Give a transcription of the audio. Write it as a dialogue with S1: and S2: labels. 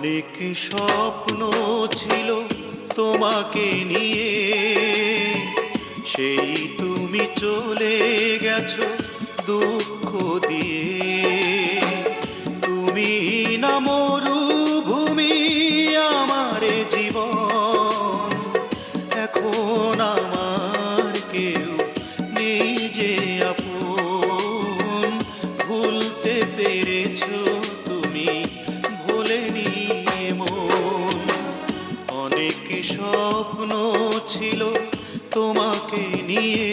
S1: অনেক স্বপ্ন ছিল তোমাকে নিয়ে, সেই তুমি চলে গেছো দুঃখ দিয়ে। তুমি না মরুভূমি আমার জীবন, এখন আমার কেউ নেই যে আপন। ভুলতে পেরেছো তুমি, ভোলেনি মন। অনেক স্বপ্ন ছিল তোমাকে নিয়ে,